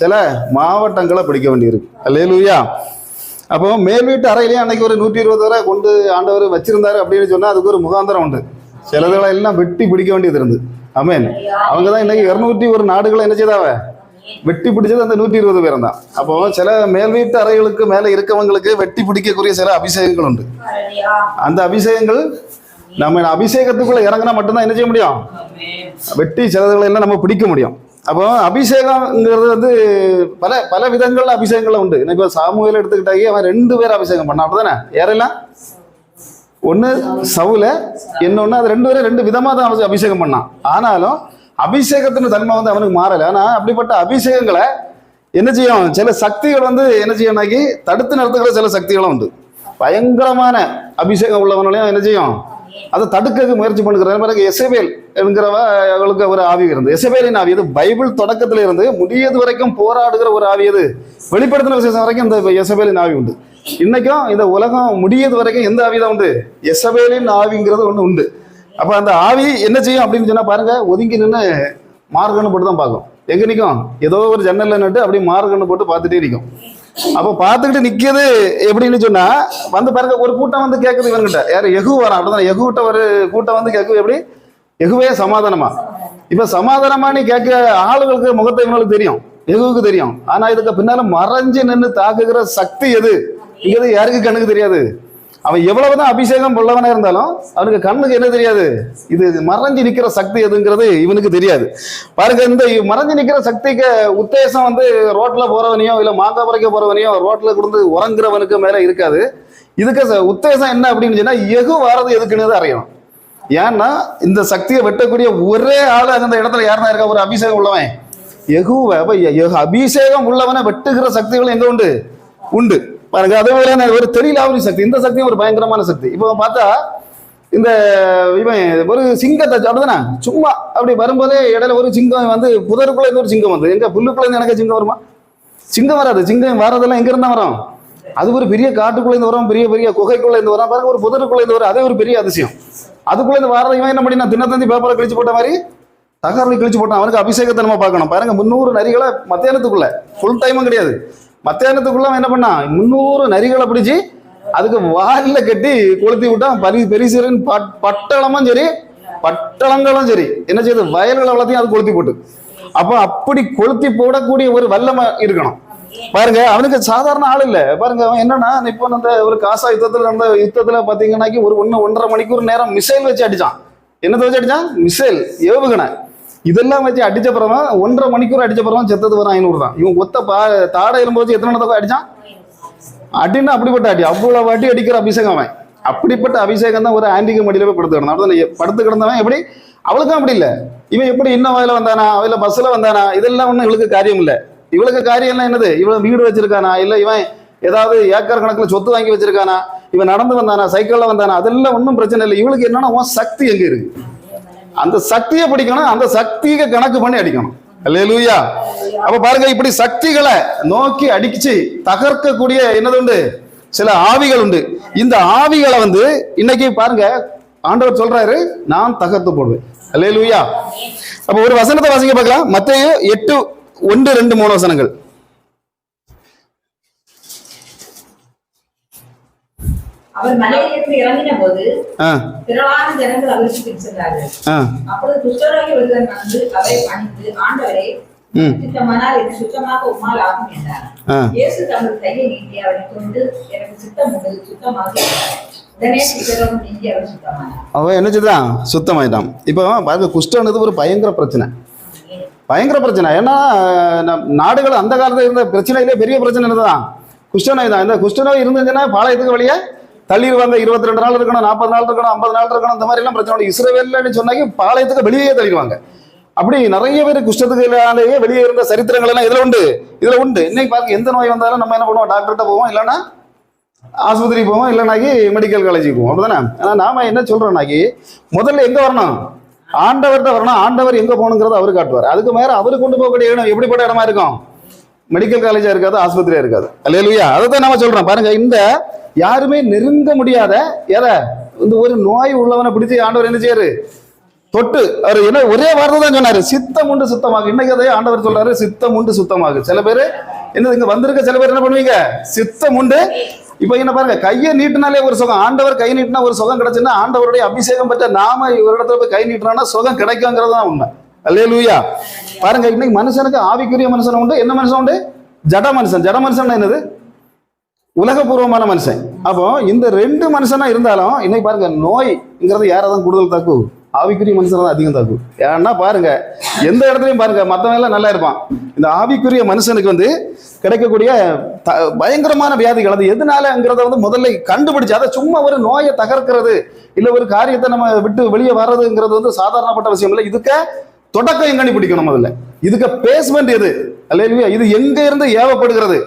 சில மாவட்டங்களை பிடிக்க வேண்டியிருக்கு. அல்லேலூயா. அப்போ மேல் வீட்டு அறையிலேயே அன்னைக்கு ஒரு 120 வரை கொண்டு ஆண்டவர் வச்சிருந்தாரு அப்படின்னு சொன்னா அதுக்கு ஒரு முகாந்திரம் உண்டு. சிலதுகளை எல்லாம் வெட்டி பிடிக்க வேண்டியது இருந்து. ஆமென். அவங்க தான் இன்னைக்கு 201 நாடுகளை என்ன செய்தாவ வெட்டி பிடிச்சது அந்த 120 பேரும் தான். அப்போ சில மேல் வீட்டு அறைகளுக்கு மேல இருக்கவங்களுக்கு வெட்டி பிடிக்கக்கூடிய சில அபிஷேகங்கள் உண்டு. அந்த அபிஷேகங்கள் நம்ம அபிஷேகத்துக்குள்ள இறங்கினா மட்டும்தான் என்ன செய்ய முடியும், வெட்டி சிலதுகளை எல்லாம் நம்ம பிடிக்க முடியும். அப்போ அபிஷேகம்ங்கிறது வந்து பல பல விதங்கள்ல அபிஷேகங்கள் உண்டு. இப்போ சாமுவேல் எடுத்துக்கிட்டாங்க, அவன் 2 பேர் அபிஷேகம் பண்ணான், அப்படிதானே? யாரெல்லாம்? ஒன்று சவுல, இன்னொன்று, அது 2 பேரும் 2 விதமாக தான் அபிஷேகம் பண்ணான். ஆனாலும் அபிஷேகத்தின் தன்மை வந்து அவனுக்கு மாறலை. ஆனால் அப்படிப்பட்ட அபிஷேகங்களை என்ன செய்யும், சில சக்திகள் வந்து என்ன செய்யணாக்கி தடுத்து நிறுத்துக்கிற சில சக்திகளும் உண்டு. பயங்கரமான அபிஷேகம் உள்ளவனாலையும் என்ன செய்யும், அதை தடுக்க முயற்சி பண்ணுகிற பிறகு எசபேல் என்கிறவ அவளுக்கு ஒரு ஆவி இருந்து, எசபேலின் ஆவி, அது பைபிள் தொடக்கத்துல இருந்து முடியது வரைக்கும் போராடுகிற ஒரு ஆவி, அது வெளிப்படுத்தின விசேஷம் வரைக்கும் இந்த எசபேலின் ஆவி உண்டு. இன்னைக்கும் இந்த உலகம் முடியது வரைக்கும் எந்த ஆவி தான் உண்டு, எசபேலின் ஆவிங்கிறது ஒன்று உண்டு. அப்ப அந்த ஆவி என்ன செய்யும் அப்படின்னு சொன்னா பாருங்க, ஒதுங்கி நின்று மார்கன்னு போட்டு தான் பார்க்கும். எங்க நிற்கும், ஏதோ ஒரு ஜன்னல்ல நட்டு அப்படி மார்கன்னு போட்டு பார்த்துட்டே நிற்கும். அப்போ பார்த்துக்கிட்டு நிற்கிறது எப்படின்னு சொன்னா வந்து பாருங்க, ஒரு கூட்டம் வந்து கேட்குது இவன்கிட்ட, யார் யெகூ வரான், அப்படிதான் யெகூட்ட ஒரு கூட்டம் வந்து கேட்குது, எப்படி யெகூவே சமாதானமா. இப்ப சமாதானமா நீ கேட்க ஆளுகளுக்கு முகத்தை இவங்களுக்கு தெரியும், யெகூவுக்கு தெரியும். ஆனா இதுக்கு பின்னால மறைஞ்சு நின்று தாக்குகிற சக்தி எது இங்கிறது யாருக்கு கண்ணுக்கு தெரியாது. அவன் எவ்வளவுதான் அபிஷேகம் உள்ளவனா இருந்தாலும் அவனுக்கு கண்ணுக்கு என்ன தெரியாது, இது மறைஞ்சு நிற்கிற சக்தி எதுங்கிறது இவனுக்கு தெரியாது. பாருங்க, இந்த மறைஞ்சு நிற்கிற சக்திக்கு உத்தேசம் வந்து ரோட்ல போறவனையோ இல்ல மாங்காய் பறைக்க போறவனையோ ரோட்ல கொடுத்து உறங்குறவனுக்கு மேல இருக்காது. இதுக்கு உத்தேசம் என்ன அப்படின்னு சொன்னா, யெகூ வாரது எதுக்குன்னு அறியணும். ஏன்னா இந்த சக்தியை வெட்டக்கூடிய ஒரே ஆளு அந்த இடத்துல யாருன்னா இருக்கா, ஒரு அபிஷேகம் உள்ளவன் யெகூவை. அபிஷேகம் உள்ளவனை வெட்டுகிற சக்திகள் எங்க உண்டு உண்டு பாருங்க. அதே மாதிரி ஒரு தெரியலாவரி சக்தி, இந்த சக்தியும் ஒரு பயங்கரமான சக்தி. இப்போ பார்த்தா இந்த இவன் ஒரு சிங்கத்தை அப்படிதானே சும்மா அப்படி வரும்போதே இடையில ஒரு சிங்கம் வந்து புதருக்குள்ள இருந்து ஒரு சிங்கம் வந்து, எங்க புல்லுக்குள்ள இருந்து எனக்கு சிங்கம் வருமா? சிங்கம் வராது. சிங்கம் வரதெல்லாம் எங்க இருந்தா வரும், அது ஒரு பெரிய காட்டுக்குள்ள இருந்து வரும், பெரிய பெரிய குகைக்குள்ள இருந்து வரும். பாருங்க, ஒரு புதருக்குள்ள இருந்து வரும், அதே ஒரு பெரிய அதிசயம். அதுக்குள்ள இருந்து வரது இவன் என்ன பண்ணி, நான் தினத்தந்தி பேப்பரை கிழிச்சு போட்ட மாதிரி தகவலை கிழிச்சு போட்டான். அவனுக்கு அபிஷேகத்தை நம்ம பார்க்கணும். பாருங்க, 300 நரிகளை மத்தியானத்துக்குள்ள, ஃபுல் டைமும் கிடையாது, மத்தியானத்துக்குள்ள என்ன பண்ணான், 300 நரிகளை பிடிச்சி அதுக்கு வாயில கட்டி கொளுத்தி விட்டான். பெரிசிறன் பட்டளமும் சரி பட்டளங்களும் சரி என்ன செய்யுது, வயல்கள் எல்லாத்தையும் அது கொளுத்தி போட்டு. அப்போ அப்படி கொளுத்தி போடக்கூடிய ஒரு வல்லமை இருக்கணும். பாருங்க, அவனுக்கு சாதாரண ஆள் இல்லை. பாருங்க, அவன் என்னன்னா இப்போ அந்த ஒரு காசா யுத்தத்துல நடந்த யுத்தத்துல பாத்தீங்கன்னாக்கி ஒரு 1.5 மணிக்கூர் நேரம் மிசைல் வச்சு அடிச்சான். என்னத்தை வச்சு அடிச்சான், மிசைல் ஏவுகணை. இதெல்லாம் வச்சு அடிச்ச பிறகு 1.5 மணிக்கூர் அடிச்ச பிறகு செத்தது வரும் 500 தான். இவன் ஒத்த தாடை எலும்போது எத்தனை தடவை அடிச்சான் அடின்னா, அப்படிப்பட்ட அடி, அவ்வளவு அடி அடிக்கிற அபிஷேகம் அவன். அப்படிப்பட்ட அபிஷேகம் தான் ஒரு ஆண்டிக்கு மடியில போய் படுத்து கிடந்தான். அப்படிதான் படுத்து கிடந்தவன் எப்படி, அவளுக்கும் அப்படி இல்லை. இவன் எப்படி இன்னும் வயல வந்தானா, அவள பஸ்ல வந்தானா, இதெல்லாம் ஒன்றும் இவளுக்கு காரியம் இல்லை. இவளுக்கு காரியம் எல்லாம் என்னது, இவன் வீடு வச்சிருக்கானா, இல்லை இவன் ஏதாவது ஏக்கர் கணக்கில் சொத்து வாங்கி வச்சிருக்கானா, இவன் நடந்து வந்தானா, சைக்கிள்ல வந்தானா, அதெல்லாம் ஒன்றும் பிரச்சனை இல்லை. இவளுக்கு என்னன்னா உன் சக்தி எங்க இருக்கு, அந்த சக்தியை பிடிக்கணும், அந்த சக்தியை கணக்கு பண்ணி அடிக்கணும். அல்லேலூயா. அப்ப பாருங்க, இப்படி சக்திகளை நோக்கி அடிச்சு தகர்க்கக்கூடிய என்னது உண்டு, சில ஆவிகள் உண்டு. இந்த ஆவிகளை வந்து இன்னைக்கு பாருங்க ஆண்டவர் சொல்றாரு, நான் தகர்த்து போடுவேன். அல்லேலூயா. அப்ப ஒரு வசனத்தை வாசிக்க பார்க்கலாம். மத்தேயு 8:1-2-3 வசனங்கள். அவர் மலையிலிருந்து இறங்கின போது திரளான ஜனங்கள் அவருக்கு பின்சென்றார்கள். அப்பொழுது குஷ்டரோகி ஒருவன் வந்து அவரை பணிந்து, ஆண்டவரே, சுத்தமானால் என்னை சுத்தமாக உம்மால் ஆகும் என்றார். இயேசு தமது கையை நீட்டி அவரை கொண்டு, எனக்கு சுத்தம் உண்டு, சுத்தமாக. உடனே குஷ்டரோகம் நீங்கி அவர் சுத்தமானார். அவன் என்ன செய்தான், சுத்தமாயிட்டான். இப்போ பாருங்க, குஷ்டம்ன்றது ஒரு பயங்கர பிரச்சனை, பயங்கர பிரச்சனை. ஏன்னா நாடுகள் அந்த காலத்துல இருந்த பிரச்சனையிலே பெரிய பிரச்சனை இருந்ததான் குஷ்டநோய் தான். இந்த குஷ்டநோய் இருந்துச்சுன்னா பாளையத்துக்கு வழியே தள்ளிடுவாங்க. 22 நாள் இருக்கணும், 40 நாள் இருக்கணும், 50 நாள் இருக்கணும், இந்த மாதிரி எல்லாம் பிரச்சனை. இஸ்ரவேல்னு சொன்னாக்கி பாளையத்துக்கு வெளியே தள்ளிடுவாங்க. அப்படி நிறைய பேர் குஷ்டத்துக்குள்ளேயே வெளியே இருந்த சரித்திரங்கள் எல்லாம் இதுல உண்டு. இன்னைக்கு பாருங்க, எந்த நோய் வந்தாலும் நம்ம என்ன பண்ணுவோம், டாக்டர்கிட்ட போவோம், இல்லைன்னா ஆஸ்பத்திரி போவோம், இல்லைனாக்கி மெடிக்கல் காலேஜுக்கு போவோம், அப்படிதானே? ஆனா நாம என்ன சொல்றோம்னாக்கி, முதல்ல எங்க வரணும், ஆண்டவர்கிட்ட வரணும். ஆண்டவர் எங்க போகணுங்கிறத அவரு காட்டுவார். அதுக்கு மேல அவரு கொண்டு போகக்கூடிய இடம் எப்படிப்பட்ட இடமா இருக்கும், மெடிக்கல் காலேஜா இருக்காது, ஆஸ்பத்திரியா இருக்காது. அல்லேலூயா. அதைத்தான் நம்ம சொல்றோம். பாருங்க, இந்த யாருமே நெருங்க முடியாத இந்த ஒரு நோய் உள்ளவனை பிடிச்சி ஆண்டவர் என்ன செய்யாரு, தொட்டு அவர் என்ன ஒரே வார்த்தை தான் சொன்னாரு, சித்தம் உண்டு சுத்தமாக. இன்னைக்கு அதே ஆண்டவர் சொல்றாரு, சித்தம் உண்டு சுத்தமாக. சில பேர் என்ன இங்க வந்திருக்க சில பேர் என்ன பண்ணுவீங்க, சித்தம் உண்டு. இப்ப என்ன பாருங்க, கையை நீட்டினாலே ஒரு சுகம். ஆண்டவர் கை நீட்டினா ஒரு சுகம் கிடைச்சுன்னா, ஆண்டவருடைய அபிஷேகம் பெற்ற நாம ஒரு இடத்துல போய் கை நீட்டினா சுகம் கிடைக்குங்கிறது தான் உண்மை. அல்லேலூயா. பாருங்க, இன்னைக்கு மனுஷனுக்கு ஆவிக்குரிய மனுஷன் உண்டு. என்ன மனுஷன் உண்டு? ஜட மனுஷன். ஜட மனுஷன் என்னது? உலகபூர்வமான மனுஷன். அப்போ இந்த ரெண்டு மனுஷனா இருந்தாலும் இன்னைக்கு பாருங்க, நோய்ங்கிறது யாராதான் கூடுதல் தாக்கு? ஆவிக்குரிய மனுஷன் தான் அதிகம் தாக்கு. ஏன்னா பாருங்க, எந்த இடத்துலையும் பாருங்க, மற்றவங்க எல்லாம் நல்லா இருப்பான். இந்த ஆவிக்குரிய மனுஷனுக்கு வந்து கிடைக்கக்கூடிய பயங்கரமான வியாதிகள் அது எதனாலங்கிறத வந்து முதல்ல கண்டுபிடிச்சு, அதை சும்மா ஒரு நோயை தகர்க்கிறது இல்ல ஒரு காரியத்தை நம்ம விட்டு வெளியே வர்றதுங்கிறது வந்து சாதாரணப்பட்ட விஷயம் இல்லை. இதுக்கு தொடக்கம் எங்கன்னு பிடிக்கணும். முதல்ல இதுக்கு பேஸ்மெண்ட் எது? அல்லேலூயா. இது எங்க இருந்து ஏவப்படுகிறது?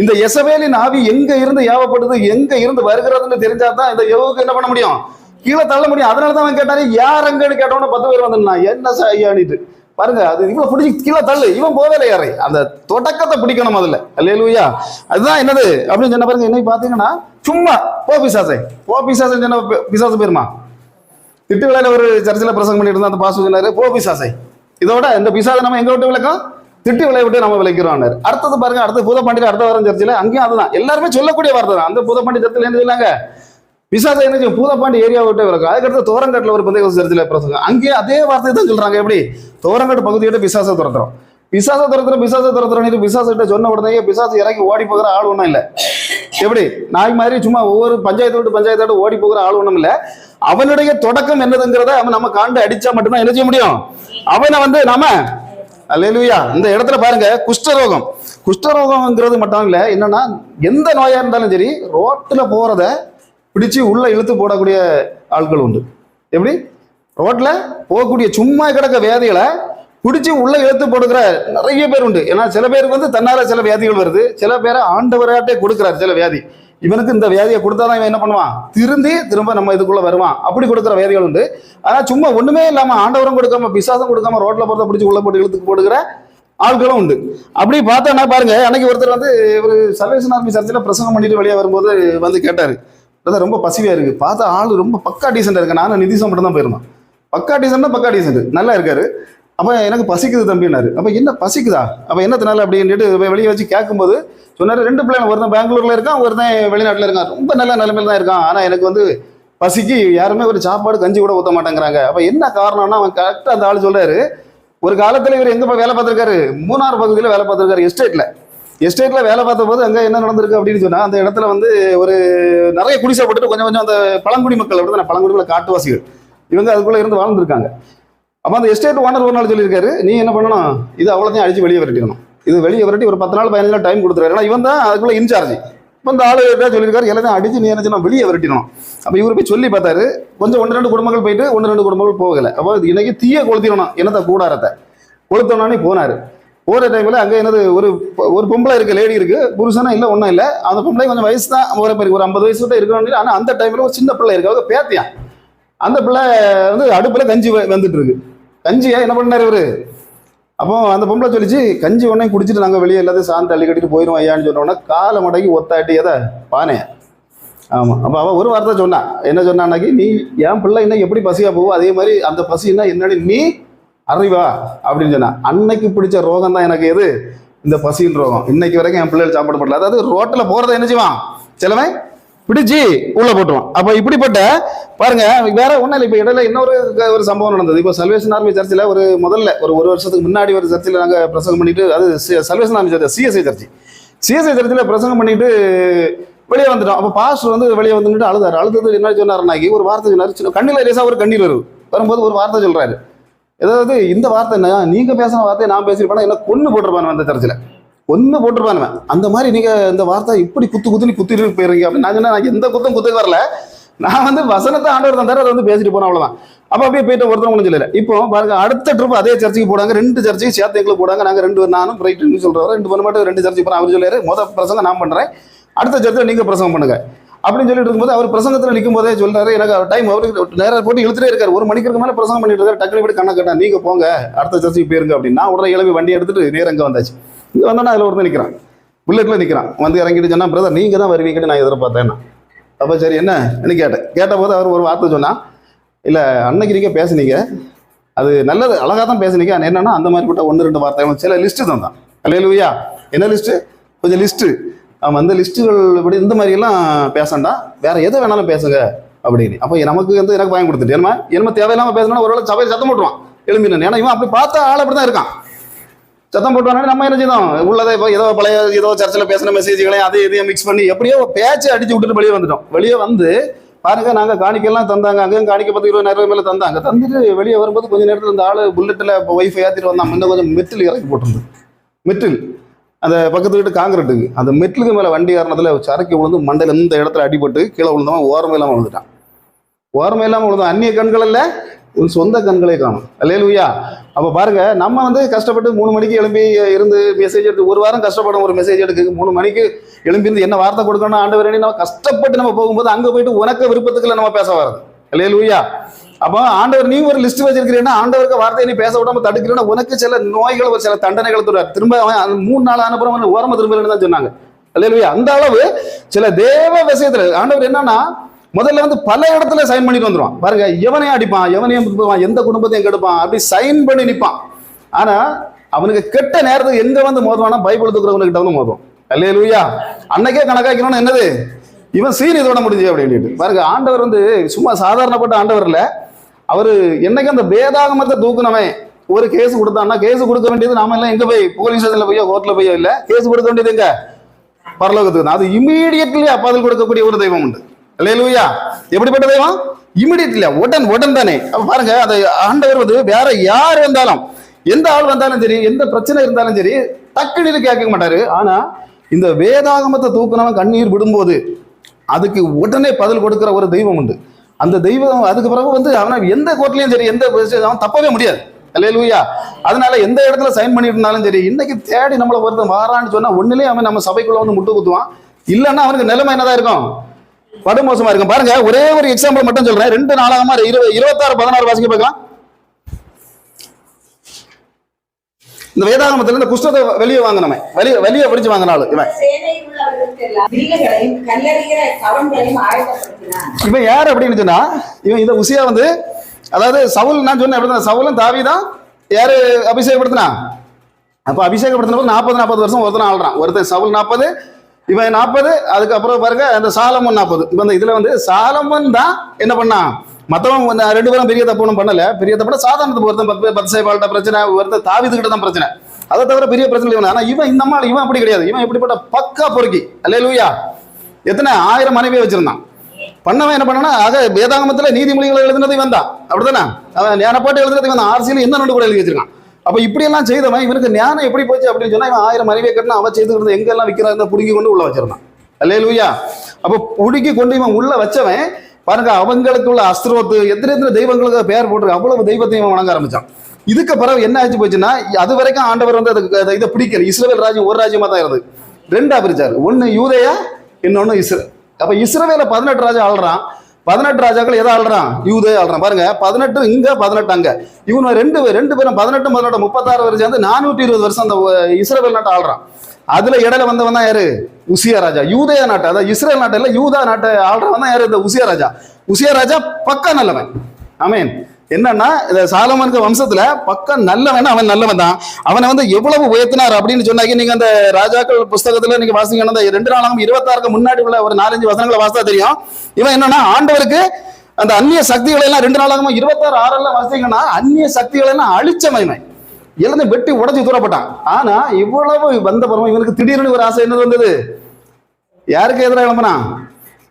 இந்த எசபேலின் ஆவி எங்க இருந்து ஏவப்படுது, எங்க இருந்து வருகிறதுன்னு தெரிஞ்சாதான் இந்த யோவுக்கு என்ன பண்ண முடியும், கீழே தள்ள முடியும். அதனாலதான் அவன் கேட்டாரு, யார் அங்கன்னு கேட்டோன்னு 10 பேர் வந்திருந்தான். என்ன ஐயானிட்டு பாருங்க, அது இவ்வளவு பிடிச்சி கீழே தள்ளு, இவன் போவேல யாரை, அந்த தொடக்கத்தை பிடிக்கணும் முதல்ல. அல்லேலூயா. அதுதான் என்னது அப்படின்னு சொன்ன பாருங்க. இன்னைக்கு பாத்தீங்கன்னா சும்மா போ பிசாசை சொன்ன பிசாசு பேருமா திட்டு விளையாட ஒரு சர்ச்சில் பிரசங்கம் பண்ணிட்டு இருந்தா அந்த பாசு சொன்னாரு, போ பிசாசை. இதோட இந்த பிசாசை நம்ம எங்க விட்டு விளக்கம், திட்டு விளைய விட்டு நம்ம விளைக்கிறோம். அடுத்தது பாருங்க, அடுத்த பூதப்பாண்டி அடுத்த வாரம் சர்ச்சில் அங்கேயும் அதுதான் எல்லாருமே சொல்லக்கூடிய வார்த்தை தான். அந்த பூதப்பாண்டி சர்ச்சில் என்ன சொல்லாங்க, பிசாசை என்ன பூதப்பாண்டி ஏரியா விட்டு விளக்கும். அதுக்கடுத்து தோரங்காட்டில் ஒரு பந்தய சர்ச்சில் பிரசங்கம், அங்கேயே அதே வார்த்தையை தான் சொல்றாங்க. எப்படி தோரங்காட்டு பகுதியோட பிசாசை துரத்துறோம், பிசாசை துரத்துறோம். பிசாசு கிட்ட சொன்ன உடனே பிசாசு இறங்கி ஓடி போகிற ஆள் ஒன்றும் இல்லை. எப்படி நாய் மாதிரி சும்மா ஒவ்வொரு பஞ்சாயத்து விட்டு பஞ்சாயத்தோட ஓடி போகிற ஆள் ஒன்றும் இல்லை. அவனுடைய தொடக்கம் என்னதுங்கிறத அவன் நம்ம காண்டு அடிச்சா மட்டும்தான் என்ன செய்ய முடியும், அவனை வந்து நாம. அல்லேலூயா. இந்த இடத்துல பாருங்க, குஷ்டரோகம்ங்கிறது மட்டும் இல்ல, என்னன்னா எந்த நோயா இருந்தாலும் சரி, ரோட்ல போறத பிடிச்சு உள்ள இழுத்து போடக்கூடிய ஆட்கள் உண்டு. எப்படி ரோட்ல போகக்கூடிய சும்மா கிடக்க வியாதிகளை பிடிச்சி உள்ள இழுத்து போடுகிற நிறைய பேர் உண்டு. ஏன்னா சில பேருக்கு வந்து தன்னால சில வியாதிகள் வருது, சில பேரை ஆண்டவராட்டே கொடுக்குறாரு சில வியாதி. இவனுக்கு இந்த வியாதியை கொடுத்தாதான் இவன் என்ன பண்ணுவான், திரும்ப நம்ம இதுக்குள்ள வருவான். அப்படி கொடுக்குற வியாதிகள் உண்டு. ஆனா சும்மா ஒண்ணுமே இல்லாம ஆண்டவரும் கொடுக்காம பிசாசம் கொடுக்காம ரோட்ல போறத பிடிச்சி உள்ள போட்டு இழுத்துக்கு போடுகிற ஆட்களும் உண்டு. அப்படி பார்த்தா பாருங்க, அன்னைக்கு ஒருத்தர் வந்து ஒரு சர்வேசன் ஆர்மி சர்ச்சில் பிரசங்கம் பண்ணிட்டு வெளியே வரும்போது வந்து கேட்டாரு, ரொம்ப பசிவியா இருக்கு, பார்த்தா ஆளு ரொம்ப பக்கா டீசெண்டா இருக்கு. நானும் நிதிஷம் மட்டும் தான் போயிருந்தோம். பக்கா டீசெண்ட் நல்லா இருக்காரு. அப்போ எனக்கு பசிக்குது தம்பினாரு. அப்போ என்ன பசிக்குதா, அப்போ என்னத்தினால அப்படின்ட்டு வெளியே வச்சு கேட்கும்போது சொன்னார், 2 பிள்ளைங்க, ஒருத்தன் பெங்களூர்ல இருக்கான், ஒருத்தன் வெளிநாட்டில் இருக்கான், ரொம்ப நல்ல நிலைமையில தான் இருக்கான். ஆனால் எனக்கு வந்து பசிக்கு யாருமே ஒரு சாப்பாடு கஞ்சி கூட ஊற்ற மாட்டேங்கிறாங்க. அப்போ என்ன காரணம்னா, அவன் கரெக்டாக அந்த ஆள் சொல்றாரு, ஒரு காலத்தில் இவர் எங்கே வேலை பார்த்துருக்காரு, மூணார் பகுதியில் வேலை பார்த்துருக்காரு, எஸ்டேட்டில் வேலை பார்த்த போது அங்கே என்ன நடந்திருக்கு அப்படின்னு சொன்னால், அந்த இடத்துல வந்து ஒரு நிறைய குடிசை போட்டுட்டு கொஞ்சம் அந்த பழங்குடி மக்கள் அப்படி தான், பழங்குடியில் காட்டுவாசிகள் இவங்க அதுக்குள்ளே இருந்து வாழ்ந்துருக்காங்க. அப்போ அந்த எஸ்டேட் ஓனர் ஒரு நாள் சொல்லியிருக்காரு, நீ என்ன பண்ணணும், இது அவ்வளோத்தையும் அடிச்சு வெளியே விரட்டிக்கணும். இது வெளியே விரட்டி ஒரு 10 நாள் 15 நாள் டைம் கொடுத்துருக்காரு. ஏன்னா இவன் தான் அதுக்குள்ள இன்சார்ஜ். இப்போ இந்த ஆளு சொல்லியிருக்காரு, எல்லாத்தையும் அடிச்சு நீ என்ன வெளியே விரட்டிடணும். அப்போ இவர் போய் சொல்லி பார்த்தாரு. கொஞ்சம் 1-2 குடும்பங்கள் போயிட்டு 1-2 குடும்பங்கள் போகலை. அப்போ இன்னைக்கு தீயை கொளுத்திடணும், என்னத்தை கூடாரத்தை கொளுத்தோன்னு போனாரு. போகிற டைமில் அங்கே என்னது ஒரு பொம்பளை இருக்கு, லேடி இருக்கு, புருஷனா இல்லை ஒன்றும் இல்லை. அந்த பொம்பளை கொஞ்சம் வயசு தான், ஒரு 50 வயசு தான் இருக்கணும். ஆனால் அந்த டைமில் ஒரு சின்ன பிள்ளை இருக்கு, அவங்க பேத்தியா. அந்த பிள்ளை வந்து அடுப்பில் கஞ்சி வந்துட்டு இருக்கு. கஞ்சியா என்ன பண்ணாரு இவரு. அப்போ அந்த பொம்பளை சொல்லிச்சு, கஞ்சி ஒன்றையும் குடிச்சிட்டு நாங்கள் வெளியே எல்லாத்தையும் சாந்து அள்ளி கட்டிட்டு போயிடும் ஐயான்னு சொன்னோன்னா, காலை மடக்கி ஒத்தாட்டி எதை பானையா. ஆமாம். அப்போ அவன் ஒரு வார்த்தை சொன்னான். என்ன சொன்னான்னாக்கி, நீ என் பிள்ளை இன்னும் எப்படி பசியா போவோம், அதே மாதிரி அந்த பசின்னா என்னடி நீ அறிவா அப்படின்னு சொன்னான். அன்னைக்கு பிடிச்ச ரோகம் தான் எனக்கு எது, இந்த பசியின் ரோகம். இன்னைக்கு வரைக்கும் என் பிள்ளைகள் சாப்பாடு போடல. அதாவது ரோட்டில் போகிறத என்ன செய்வான், சிலவன் பிடிச்சி உள்ள போட்டுருவான். அப்போ இப்படிப்பட்ட பாருங்க, வேற ஒன்றும் இல்லை. இப்போ இடையில இன்னொரு சம்பவம் நடந்தது. இப்போ சல்வேஷன் ஆர்மி சர்ச்சில் முதல்ல ஒரு வருஷத்துக்கு முன்னாடி ஒரு சர்ச்சில் நாங்கள் பிரசங்கம் பண்ணிட்டு, அது சல்வேஷன் ஆர்மி சர்ச் சிஎஸ்ஐ சர்ச்சில் பிரசங்கம் பண்ணிட்டு வெளியே வந்துட்டோம். அப்போ பாஸ்டர் வந்து வெளியே வந்துட்டு அழுதது என்ன சொன்னாருனாக்கி, ஒரு வார்த்தை சொன்னார். சின்ன கண்ணில் லேசாக ஒரு கண்ணீர் வரும்போது ஒரு வார்த்தை சொல்றாரு. ஏதாவது இந்த வார்த்தை என்ன, நீங்க பேசின வார்த்தையை நான் பேசியிருப்பேன், என்ன கொன்று போட்டிருப்பான் அந்த சர்ச்சில், ஒன்று போட்டிருப்பானுவன். அந்த மாதிரி நீங்கள் இந்த வார்த்தை இப்படி குத்துன்னு குத்திட்டு போயிருக்கீங்க அப்படின்னு நான் சொன்னேன். எந்த குத்துக்கு வரல, நான் வந்து வசனத்தை ஆண்டவர் தந்தாரு, அதை வந்து பேசிட்டு போனேன், அவ்வளோதான். அப்போ அப்படியே போயிட்டு ஒருத்தர் ஒன்றும் சொல்லலை. இப்போ பாருங்க, அடுத்த ட்ரிப் அதே சர்ச்சுக்கு போடாங்க, 2 சர்ச்சுக்கு சேர்த்து எங்களுக்கு போடாங்க. நாங்கள் நானும் ரைட்டுன்னு சொல்கிறவரை 2 பண்ண மாட்டோம், 2 சர்ச்சுக்கு போகிறோம். அவர் சொல்லியாரு, முதல் பிரசங்கம் நான் பண்ணுறேன், அடுத்த சர்ச்சில் நீங்கள் பிரசங்கம் பண்ணுங்க அப்படின்னு சொல்லிட்டு இருக்கும்போது, அவர் பிரசங்கத்தில் நிற்கும் போதே சொல்றாரு, எனக்கு டைம் அவருக்கு நேராக போட்டு இழுத்துட்டே இருக்காரு. 1 மணிக்கு மேலே பிரசங்கம் பண்ணிட்டு இருக்காரு. டக்குனு போய் கண்ணை கேட்டேன், நீங்கள் போங்க அடுத்த சர்ச்சுக்கு போயிருங்க அப்படின்னா, உடனே இளவி வண்டி எடுத்துட்டு நேரம் அங்கே வந்தாச்சு. இங்கே வந்தோன்னா அதில் ஒருத்தர் நிற்கிறான், புல்லெட்டில் நிற்கிறான். வந்து இறங்கிட்டு சொன்னா, பிரதர் நீங்கள் தான் வருவீங்கன்னு நான் எதிர்பார்த்தேன். அப்போ சரி என்னன்னு கேட்ட போது அவர் ஒரு வார்த்தை சொன்னா, இல்லை அன்னைக்கு நீங்கள் பேசுனீங்க, அது நல்லது, அழகாக தான் பேசுனீங்க. என்னன்னா அந்த மாதிரி போட்ட 1-2 வார்த்தைகளும் சில லிஸ்ட்டு தான். அல்லேலூயா. என்ன லிஸ்ட்டு? கொஞ்சம் லிஸ்ட்டு. அந்த லிஸ்ட்டுகள் இப்படி இந்த மாதிரியெல்லாம் பேசண்டா, வேற எதை வேணாலும் பேசுங்க அப்படின்னு. அப்போ நமக்கு எனக்கு பயம் கொடுத்துட்டு என்ன தேவையில்லாமல் பேசணும்னா ஒருவேளை சபையை சத்தம் போட்டுருவான் எழுப்பினு. ஏன்னா இவன் அப்படி பார்த்தா ஆள் அப்படி தான் இருக்கான். சத்தம் போட்டுவானே நம்ம என்ன செய்யணும்? உள்ளதை இப்போ ஏதோ சர்ச்சில் பேசின மெசேஜ்களையும் அதையும் இதையும் மிக்ஸ் பண்ணி எப்படியோ பேச்சு அடிச்சு விட்டுட்டு வெளியே வந்துட்டோம். வெளியே வந்து பாருங்க, நாங்கள் காணிக்கெல்லாம் தந்தாங்க, அங்கேயும் காணிக்க 10-20,000 மேலே தந்தாங்க. தந்துட்டு வெளியே வரும்போது கொஞ்சம் நேரத்தில் இந்த ஆள் புல்லட்டில் இப்போ ஒய்ஃபை ஏற்றிட்டு வந்தான். முன்ன கொஞ்சம் மெட்டில் இறக்கி போட்டிருந்தது. மெட்டில் அந்த பக்கத்து வீட்டு காங்கிரீட்டுக்கு அந்த மெட்டிலுக்கு மேலே வண்டி ஏறினதில் சரக்கு விழுந்து மண்டையில் இந்த இடத்துல அடிபட்டு கீழே விழுந்தவன் ஓரமே இல்லாமல் விழுந்துட்டான். ஓரமே இல்லாமல் விழுந்தான். அந்நிய கண்கள் இல்லை, உன் சொந்த கண்களே காணும். அல்லேலூயா. அப்போ பாருங்க, நம்ம கஷ்டப்பட்டு 3 மணிக்கு எழும்பி இருந்து மெசேஜ் எடுத்து ஒரு வாரம் கஷ்டப்படும். ஒரு மெசேஜ் எடுக்க 3 மணிக்கு எழும்பி இருந்து என்ன வார்த்தை கொடுக்கணும் ஆண்டவர், நம்ம கஷ்டப்பட்டு நம்ம போகும்போது அங்கே போயிட்டு உனக்கு விருப்பத்துக்குள்ள நம்ம பேச வர்றது. அல்லேலூயா. அப்போ ஆண்டவர் நீ ஒரு லிஸ்ட் வச்சிருக்கிறீன்னா, ஆண்டவருக்கு வார்த்தையை நீ பேச விடாம தடுக்கிறேன்னா உனக்கு சில நோய்கள், ஒரு சில தண்டனைகள் தருவார். திரும்ப 3 நாள் அனுப்புறவன் ஓரமா திரும்பலன்னு தான் சொன்னாங்க. அல்லேலூயா. அந்த அளவு சில தேவ விஷயத்துல ஆண்டவர் என்னன்னா முதல்ல பல இடத்துல சைன் பண்ணிட்டு வந்துடுவான். பாருங்க, எவனையும் அடிப்பான், எவனையும் எந்த குடும்பத்தையும் கெடுப்பான், அப்படி சைன் பண்ணி நிற்பான். ஆனா அவனுக்கு கெட்ட நேரத்துக்கு எங்க மோதுவானா பைபிள் எடுத்துக்கிறவனுக்கிட்ட மோதும். அல்லேலூயா. அன்னைக்கே கணக்காக்கணும்னு என்னது, இவன் சீன் இதோட முடிஞ்சு அப்படின்ட்டு. பாருங்க, ஆண்டவர் சும்மா சாதாரணப்பட்ட ஆண்டவர் இல்ல. அவரு என்னைக்கு அந்த வேதாகமத்தை தூக்குனவன் ஒரு கேஸ் கொடுத்தான்னா, கேஸ் கொடுக்க வேண்டியது நாம எல்லாம் எங்க போய் போலீஸ் ஸ்டேஷன்ல போய் கோர்ட்ல போய் இல்ல, கேஸ் கொடுக்க வேண்டியது எங்க? பரலோகத்துக்கு. அது இமீடியட்லி பதில் கொடுக்கக்கூடிய ஒரு தெய்வம் உண்டு. அல்லேலூயா. எப்படிப்பட்ட தெய்வம்? இமிடியட்லி, உடன் தானே. அப்ப பாருங்க, அந்த ஆண்டவர் வேற யார் வந்தாலும், எந்த ஆள் வந்தாலும் சரி, எந்த பிரச்சனை இருந்தாலும் சரி, டக்குனு கேட்க மாட்டாரு. ஆனா இந்த வேதாகமத்தை தூக்குனவன் கண்ணீர் விடும்போது அதுக்கு உடனே பதில் கொடுக்கிற ஒரு தெய்வம் உண்டு. அந்த தெய்வம் அதுக்கு பிறகு அவனை எந்த கோர்ட்லயும் சரி, எந்த அவன் தப்பவே முடியாது. அல்லேலூயா. அதனால எந்த இடத்துல சைன் பண்ணிட்டு இருந்தாலும் சரி, இன்னைக்கு தேடி நம்மளை ஒருத்தன் வாரான்னு சொன்னா ஒண்ணுலயே அவன் நம்ம சபைக்குள்ள முட்டு குத்துவான். இல்லைன்னா அவனுக்கு நிலைமை என்னதான் இருக்கும்? படுமோசமா இருக்கும். பாருங்க, ஒரே ஒரு எக்ஸாம்பிள் மட்டும் சொல்றேன். 2 நாளாகமா 26-16 வாசிக்க பார்க்கலாம். இந்த வேதாகமத்துல இந்த புஸ்தகத்தை வெளியே வாங்கினவன், வெளியே படிச்சு வாங்கினாலும் இவன் யார் அப்படின்னு சொன்னா, இவன் இந்த உசியா அதாவது சவுல், நான் சொன்னேன் சவுலும் தாவீதும் யாரு அபிஷேகப்படுத்தினா? அப்ப அபிஷேகப்படுத்தின 40 வருஷம் ஒருத்தன் ஆள்றான். ஒருத்தன் சவுல் 40, இவன் 40, அதுக்கப்புறம் பாருங்க அந்த சாலமன் 40. இப்ப இதுல சாலமன் தான் என்ன பண்ணான்? மத்தவன் 2 பேரும் பெரிய தப்பு ஒன்றும் பண்ணல. பெரிய தப்பு சாதாரணத்துக்கு ஒருத்தன் பத்சேபால்ட்ட பிரச்சனை, ஒருத்தர் தாவீதுகிட்ட தான் பிரச்சனை. அதை தவிர பெரிய பிரச்சனை இவன். ஆனா இவன் இந்த மாதிரி இவன் அப்படி கிடையாது. இவன் இப்படிப்பட்ட பக்கா பொறுக்கி. அல்லேலூயா. எத்தனை 1000 மனைவியை வச்சிருந்தான். பண்ணவன் என்ன பண்ணா, ஆக வேதாகமத்துல நீதிமொழிகளை எழுதுனது இவன் தான். அப்படித்தானே? அவன் ஞானப்பாட்டு எழுதுனது இவன் தான். ஆர்சியில என்ன 2 கூட எழுதி வச்சிருக்கான். அப்ப இப்படி எல்லாம் செய்தவன் இவனுக்கு ஞானம் எப்படி போச்சு அப்படின்னு சொன்னா, இவன் 1000 மனைவியை கட்டினா அவன் செய்துக்கிறது எங்க எல்லாம் விற்கிறாங்க புடுங்கி கொண்டு உள்ள வச்சிருந்தான். அல்லேலூயா. அப்ப புடுங்கி கொண்டு இவன் உள்ள வச்சவன் பாருங்க, அவங்களுக்கு உள்ள அஸ்திரோத்து எத்தனை தெய்வங்களுக்கு பேர் போட்டு அவ்வளவு தெய்வத்தையும் வணங்க ஆரம்பிச்சான். இதுக்கு பிறகு என்ன ஆச்சு போச்சுன்னா, அது வரைக்கும் ஆண்டவர் இதை பிடிக்கல. இஸ்ரவேல் ராஜ்யம் ஒரு ராஜ்யமா தான் இருந்தது. 2ஆ பிரிச்சாரு. ஒன்னு யூதேயா, இன்னொன்னு இஸ்ரேல். அப்ப இஸ்ரவேல 18 ராஜா ஆள்றான். 18 ராஜாக்கள் எதை ஆள்றான்? யூதே ஆள்றான். பாருங்க, 18 இங்க 18 அங்க. இவன் ரெண்டு பேரும் 18 36 வரை சேர்ந்து 420 வருஷம் அந்த இஸ்ரவேல் நாட்டை ஆள்றான். அதுல இடையில வந்தவன் தான் யாரு? உசியா ராஜா. யூதேய நாட்டை, அதாவது இஸ்ரேல் நாட்டை இல்ல, யூதா நாட்டை ஆள்றவன் தான் யாரு? இந்த உசியா ராஜா. உசியா ராஜா பக்கா நல்லவன். ஆமீன். என்னன்னா, இந்த சாலமனுக்கு வம்சத்துல பக்கம் நல்லவன், அவன் நல்லவன் தான். அவனை எவ்வளவு உயர்த்தினார் அப்படின்னு சொன்னாங்க. நீங்க அந்த ராஜாக்கள் புஸ்தகத்துல நீங்க வாசிங்கன்னா, 2 நாளாகவும் 26க்கு முன்னாடி உள்ள ஒரு 4-5 வசனங்களை வாசித்தா தெரியும். இவன் என்னன்னா, ஆண்டவருக்கு அந்த அந்நிய சக்திகளை எல்லாம் 2 நாளாகவும் 26-6 வாசிங்கன்னா, அந்நிய சக்திகளை எல்லாம் அழிச்சவன் எழுந்து வெட்டி உடச்சி தூரப்பட்டான். ஆனா இவ்வளவு வந்த பிறகு இவனுக்கு திடீர்னு ஒரு ஆசை என்னது வந்தது? யாருக்கு எதிராக எழும்பினா?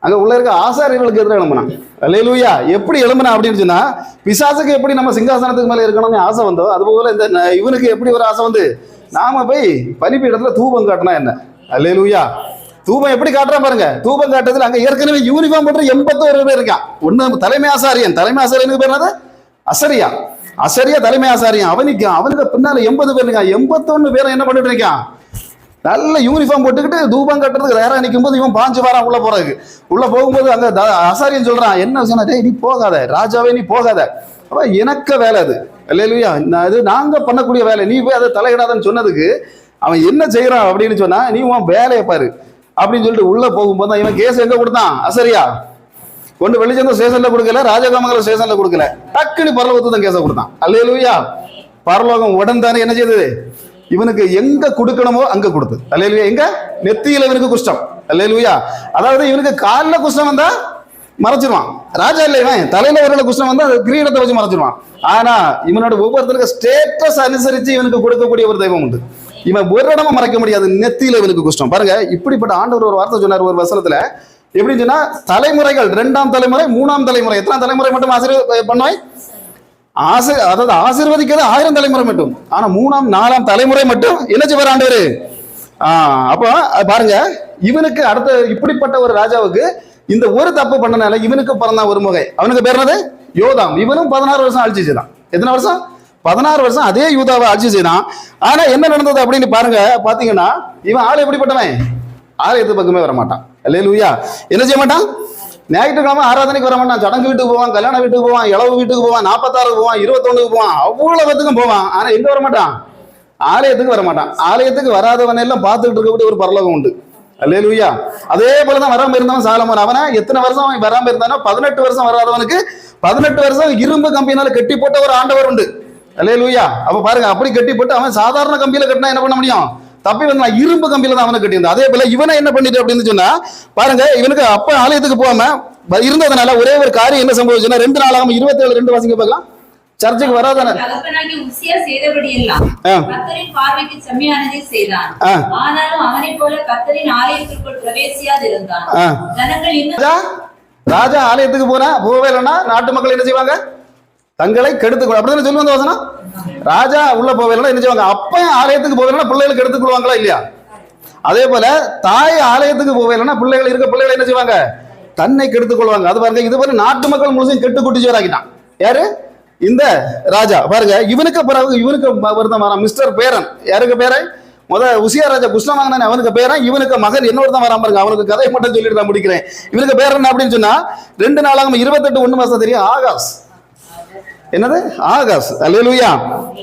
அங்க உள்ள இருக்க ஆசாரியர்களுக்கு எதிராக எழும்பினான். அல்லேலூயா. எப்படி எழும்பினா அப்படின்னு சொன்னா, பிசாசுக்கு எப்படி நம்ம சிங்காசனத்துக்கு மேல இருக்கணும்னு ஆசை வந்தோ, அதுபோல இந்த இவனுக்கு எப்படி ஒரு ஆசை நாம போய் பலிபீடத்துல தூபம் காட்டினா என்ன? அல்லேலூயா. தூபம் எப்படி காட்டுறான் பாருங்க. தூபம் காட்டுறதுல அங்க ஏற்கனவே யூனிஃபார்ம் போட்டு 81 பேர் இருக்கான். ஒண்ணு தலைமை ஆசாரியனுக்கு பேர் என்னது? அசரியா. அசரியா தலைமை ஆசாரியன். அவனுக்கு பின்னால 80 பேர் இருக்கான். 81 பேரை என்ன பண்ணிட்டு இருக்கான்? நல்ல யூனிஃபார்ம் போட்டுக்கிட்டு தூபம் கட்டுறதுக்கு நேரம் நிற்கும் போது இவன் பாஞ்சு வாரான் உள்ள போறதுக்கு. உள்ள போகும்போது அங்க ஆசாரியன் சொல்றான், என்ன சொன்னா, டேய் நீ போகாத ராஜாவே, நீ போகாத. அப்ப எனக்கு வேலை அது. அல்லேலூயா. அது நாங்க பண்ணக்கூடிய வேலை, நீ போய் அதை தலையிடாதன்னு சொன்னதுக்கு அவன் என்ன செய்யறான் அப்படின்னு சொன்னா, நீ உன் வேலையை பாரு அப்படின்னு சொல்லிட்டு உள்ள போகும்போது இவன் கேஸ் எங்க கொடுத்தான்? அசரியா கொண்டு வெளிச்சந்த ஸ்டேஷன்ல கொடுக்கல, ராஜகாமங்கலம் ஸ்டேஷன்ல கொடுக்கல, டக்குன்னு பரலோகத்து தான் கேஸை கொடுத்தான். அல்லேலூயா. பரலோகம் உடன் தானே என்ன செய்தது, இவனுக்கு எங்க கொடுக்கணுமோ அங்க கொடுத்து. அல்லேலூயா. எங்க நெத்தியில இவனுக்கு குஷ்டம். அல்லேலூயா. அதாவது இவனுக்கு காலில் குஷ்டம் வந்தா மறைச்சிருவான். ராஜா இல்லை, இவன் தலையில ஒரு குஷ்டம் வந்தா கிரீடத்தை வச்சு மறைச்சிருவான். ஆனா இவனோட ஒவ்வொருத்தருக்கு ஸ்டேட்டஸ் அனுசரிச்சு இவனுக்கு கொடுக்கக்கூடிய ஒரு தெய்வம் உண்டு. இவன் ஒரு இடமும் மறைக்க முடியாது, நெத்தியில இவனுக்கு குஷ்டம். பாருங்க, இப்படிப்பட்ட ஆண்டவர் ஒரு வார்த்தை சொன்னார் ஒரு வசனத்துல. எப்படின்னு சொன்னா, தலைமுறைகள் 2ஆம் தலைமுறை 3ஆம் தலைமுறை, எத்தனாம் தலைமுறை மட்டும் பண்ணுவாய் அதாவது ஆசீர்வதிக்கிறது 1000 தலைமுறை மட்டும். ஆனா 3ஆம் 4ஆம் தலைமுறை மட்டும் என்ன செய்வார் ஆண்டவர். அப்போ பாருங்க, இவனுக்கு அடுத்த இப்படிப்பட்ட ஒரு ராஜாவுக்கு இந்த ஒரு தப்பு பண்ணனால இவனுக்கு பிறந்தான் ஒரு மகன். அவனுக்கு பேர் என்னது, யோதாம். இவனும் 16 வருஷம் ஆட்சி செய்தான். எத்தனை வருஷம், 16 வருஷம் அதே யூதாவை ஆட்சி செய்தான். ஆனா என்ன நடந்தது அப்படின்னு பாருங்க. பாத்தீங்கன்னா இவன் ஆள் எப்படிப்பட்டவன், ஆலயத்து பக்கமே வர மாட்டான். அல்லேலூயா. என்ன செய்ய மாட்டான், ஞாயிற்றுக்கிழமை ஆராதனைக்கு வர மாட்டான். சடங்கு வீட்டுக்கு போவான், கல்யாண வீட்டுக்கு போவான், இளவு வீட்டுக்கு போவான், 46 போவான், 21 போவான், அவ்வளவு பேத்துக்கும் போவான். ஆனா எங்க வர மாட்டான், ஆலயத்துக்கு வர மாட்டான். ஆலயத்துக்கு வராதவன் எல்லாம் பார்த்துக்கிட்டு இருக்கக்கூடிய ஒரு பரலோகம் உண்டு. அல்லேலூயா. அதே போலதான் வராம இருந்தவன் சாலமோன். அவனை எத்தனை வருஷம் அவன் வராம இருந்தானோ 18 வருஷம் வராதவனுக்கு 18 வருஷம் இரும்பு கம்பியினால கட்டி போட்ட ஒரு ஆண்டவர் உண்டு. அல்லேலூயா. அப்ப பாருங்க, அப்படி கட்டி போட்டு அவன் சாதாரண கம்பியில கட்டினா என்ன பண்ண முடியும், தப்பி வந்தான். இரும்பு கம்பியில தான் அவனை கட்டியிருந்தான். அதே போல இவனை என்ன பண்ணிட்டு அப்படின்னு சொன்னா பாருங்க, இவனுக்கு அப்ப ஆலயத்துக்கு போகாம இருந்ததுனால ஒரே ஒரு காரியம் என்ன சம்பவிச்சுன்னா, 2 நாளாகும் 27:2 வாசிங்க பார்க்கலாம். சர்ச்சுக்கு வராதானே தகப்பனாகிய உசியா செய்தபடியெல்லாம் கர்த்தரின் பார்வைக்கு செம்மையானதை செய்தான். ஆனாலும் அவனைப் போல கர்த்தரின் ஆலயத்திற்குள் பிரவேசியாதிருந்தான். ஜனங்கள் இன்னும் ராஜா ஆலயத்துக்கு போவேலன்னா நாட்டு மக்கள் என்ன செய்வாங்க, தங்களை கெடுத்துக்கொள்ள, அப்படிதான் சொல்லுவாங்க வசனம். ராஜா உள்ள போவேலன்னா என்ன செய்வாங்க, அப்ப ஆலயத்துக்கு போவேலன்னா பிள்ளைகளுக்கு எடுத்துக்கொள்வாங்களா இல்லையா? அதே போல தாய் ஆலயத்துக்கு போவேலன்னா பிள்ளைகள் என்ன செய்வாங்க, தன்னை கெடுத்துக் கொள்வாங்க. அது பாருங்க, இது போல நாட்டு மக்கள் முழுசும் கெட்டு குட்டிச்சோராக்கிட்டான். யாரு, இந்த ராஜா. பாருங்க, இவனுக்கு பிறகு இவனுக்கு வருதான் மிஸ்டர் பேரன். யாருக்கு பேரன், உசியா ராஜா குஷ்டம் வாங்கினானே அவனுக்கு பேரன். இவனுக்கு மகன் என்னோட வராம பாருங்க. அவனுக்கு கதையை மட்டும் சொல்லிட்டு தான் முடிக்கிறேன். இவனுக்கு பேரன் அப்படின்னு சொன்னா 2 நாளாகும் 28:1 மாசம் தெரியும், ஆகாஸ். என்னது, ஆகாஸ். அல்லேலூயா.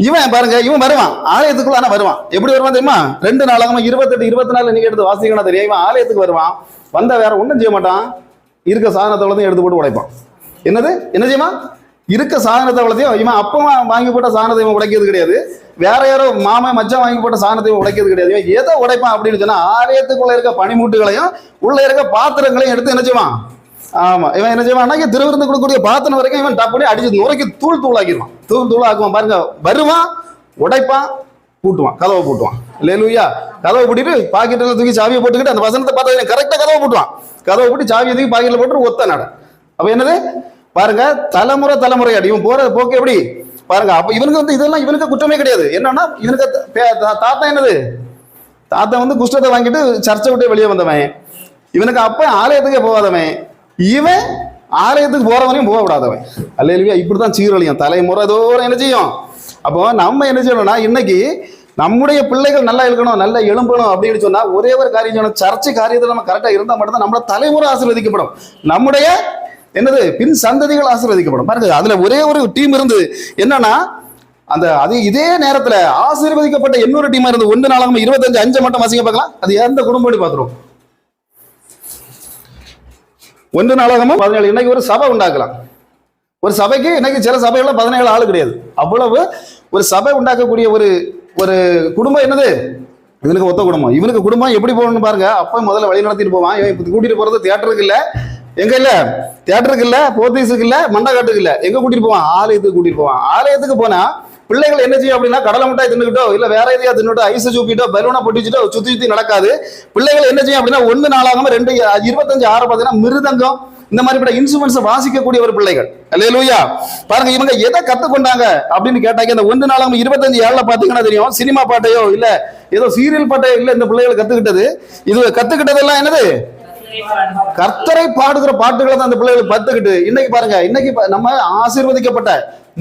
இவன் பாருங்க, இவன் வருவான் ஆலயத்துக்குள்ள. ஆனா வருவான் எப்படி வருவான் தெரியுமா, 2 நாளாகும் 28, 24 நீங்க எடுத்து வாசிக்கணும் தெரியும். இவன் ஆலயத்துக்கு வருவான், வந்தா வேற ஒண்ணும் செய்ய மாட்டான், இருக்க சாதனத்தை எடுத்து போட்டு உடைப்பான். என்னது, என்ன செய்வான், இருக்க சாதனத்தை வளர்த்தையும் இவன் அப்பமா வாங்கி போட்ட சாதனத்தை இவன் உடைக்கிறது கிடையாது, வேற யாரோ மாமா மச்சான் வாங்கி போட்ட சாதனத்தை இவன் உடைக்கிறது கிடையாது. இவன் எதை உடைப்பான் அப்படின்னு சொன்னா, ஆலயத்துக்குள்ள இருக்க பனிமூட்டுகளையும் உள்ள இருக்க பாத்திரங்களையும் எடுத்து என்ன செய்வான். ஆமா, இவன் என்ன செய்வான், திருவிருந்து கொடுக்கக்கூடிய பாத்திரம் வரைக்கும் இவன் டப்புனே அடிச்சு நுரைக்கு தூளாக்கிடுவான். தூளாக்குவான். பாருங்க, வருவான், உடைப்பான், பூட்டுவான், கதவை பூட்டுவான். அல்லேலூயா. கதவை பூட்டிட்டு பாக்கெட்டில் தூக்கி சாவியை போட்டுக்கிட்டு அந்த வசனத்தை பார்த்தா கரெக்டா கதவை பூட்டுவான். கதவை பூட்டி சாவியை தூக்கி பாக்கெட்டில் போட்டு ஒத்த நட. அப்ப என்னது பாருங்க, தலைமுறை அடி. இவன் போற போக்கு எப்படி பாருங்க. அப்ப இவனுக்கு இதெல்லாம் இவனுக்கு குற்றமே கிடையாது. என்னன்னா இவனுக்கு தாத்தா என்னது, தாத்தா குஷ்டத்தை வாங்கிட்டு சர்ச்சை விட்டு வெளியே வந்தவன். இவனுக்கு அப்ப ஆலயத்துக்கே போகாதவன். இவன் ஆலயத்துக்கு போறவனையும் போக விடாதவன். அல்லேலூயா. இப்படிதான் சீரழியும் தலைமுறை தோறும் என்ன செய்யும். அப்போ நம்ம என்ன செய்யணும்னா, இன்னைக்கு நம்முடைய பிள்ளைகள் நல்லா இருக்கணும், நல்லா எழும்பணும் அப்படின்னு சொன்னா ஒரே ஒரு காரியம் செய்யணும். சர்ச்சை காரியத்தில் நம்ம கரெக்டா இருந்தா மட்டும்தான் நம்மளோட தலைமுறை ஆசீர்வதிக்கப்படும், நம்முடைய என்னது பின் சந்ததிகள் ஆசீர்வதிக்கப்படும். பாருங்க, அதுல ஒரே ஒரு டீம் இருந்து என்னன்னா, இதே நேரத்துல ஆசீர்வதிக்கப்பட்ட இன்னொரு டீமா இருந்து 1 நாளாகும் 25:5 மட்டும் வாசிக்க பார்க்கலாம். அது எந்த குடும்பம் பார்த்துரும். 1 நாளாகும் 17. இன்னைக்கு ஒரு சபை உண்டாக்கலாம். ஒரு சபைக்கு இன்னைக்கு சில சபைகள்ல 17 ஆளு கிடையாது. அவ்வளவு ஒரு சபை உண்டாக்கக்கூடிய ஒரு குடும்பம் என்னது, இவனுக்கு ஒத்த குடும்பம். இவனுக்கு குடும்பம் எப்படி போகணும்னு பாருங்க. அப்ப முதல்ல வழி நடத்திட்டு போவான். இவன் கூட்டிட்டு போறது தியேட்டருக்கு இல்ல, எங்க இல்ல, தியேட்டருக்கு இல்ல, போத்தீஸுக்கு இல்ல, மண்டகாட்டுக்கு இல்ல, எங்க கூட்டிட்டு போவான், ஆலயத்துக்கு கூட்டிட்டு போவான். ஆலயத்துக்கு போனா பிள்ளைகள் என்ன செய்யும் அப்படின்னா, கடலை மிட்டாய் தின்னுக்கிட்டோ இல்ல வேற எதையா தின்னுட்டோ ஐஸ் சூப்பிட்டோ பலூனா பொட்டிச்சுட்டோ சுத்தி நடக்காது. பிள்ளைகள் என்ன செய்யும் அப்படின்னா 1 நாளாகும் 25:6 பார்த்தீங்கன்னா மிருதங்கம் இந்த மாதிரி இன்ஸ்ட்ருமெண்ட்ஸ் வாசிக்கக்கூடிய ஒரு பிள்ளைகள். அல்லேலூயா. பாருங்க, இவங்க எதை கத்துக்கொண்டாங்க அப்படின்னு கேட்டாங்க. இந்த 1 நாளாகும் 25:7 பாத்தீங்கன்னா தெரியும், சினிமா பாட்டையோ இல்ல ஏதோ சீரியல் பாட்டையோ இல்ல இந்த பிள்ளைகள் கத்துக்கிட்டது. இது கத்துக்கிட்டதெல்லாம் என்னது, கர்த்தரை பாடுகிற பாட்டுகளை தான் அந்த பிள்ளைகள் கத்துக்கிட்டு. இன்னைக்கு பாருங்க, இன்னைக்கு நம்ம ஆசீர்வதிக்கப்பட்ட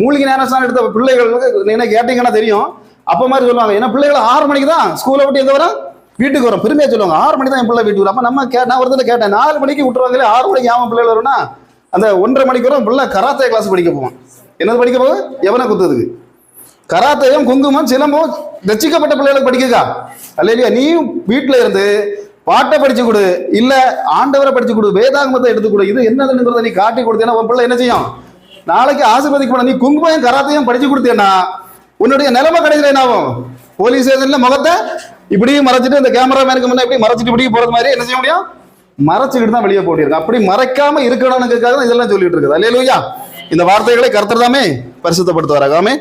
மூலிகை ஞானஸ்தானம் எடுத்த பிள்ளைகளுக்கு என்ன கேட்டீங்கன்னா தெரியும், அப்ப மாதிரி சொல்லுவாங்க. ஏன்னா பிள்ளைகள் 6 மணிக்கு தான் ஸ்கூலை விட்டு எங்க வரும், வீட்டுக்கு வரும். பெருமையா சொல்லுவாங்க, 6 மணி தான் என் பிள்ளை வீட்டுக்கு வரும். அப்ப நம்ம நான் ஒரு கேட்டேன், 4 மணிக்கு விட்டுருவாங்களே, 6 மணிக்கு ஆமாம் பிள்ளைகள் வரும்னா, அந்த 1:30 மணிக்கு வரும் பிள்ளை கராத்தே கிளாஸ் படிக்க போவான். என்னது படிக்க போகுது, எவனை குத்துறதுக்கு. கராத்தையும் குங்குமம் சிலம்பம் ரசிக்கப்பட்ட பிள்ளைகளுக்கு படிக்கா. அல்லையா, நீயும் வீட்டுல இருந்து பாட்டை படிச்சு கொடு, இல்ல ஆண்டவரை படிச்சு கொடு, வேதாகமத்தை எடுத்து கொடு. இது என்னதுங்கிறத நீ காட்டி கொடுத்தேன்னா உன் பிள்ளை என்ன செய்யும்? நாளைக்கு ஆசீர்வதிக்கப்படும். நீ குங்குமம் கராத்தையும் படிச்சு கொடுத்தேன்னா உன்னுடைய நிலைமை கிடைக்கல என்ன ஆகும்? போலீஸ் ஸ்டேஷன்ல முகத்தை இப்படியும் மறைச்சிட்டு, இந்த கேமராமேனுக்கு முன்ன இப்படி மறைச்சிட்டு இப்படி போறது மாதிரி என்ன செய்ய முடியும்? மறைச்சிக்கிட்டு தான் வெளியே போட்டிருக்கு. அப்படி மறைக்காம இருக்கணும்னுக்காக தான் இதெல்லாம் சொல்லிட்டு இருக்குது. அல்லேலூயா. இந்த வார்த்தைகளை கர்த்தர் தாமே பரிசுத்தப்படுத்துவாராக. ஆமென்.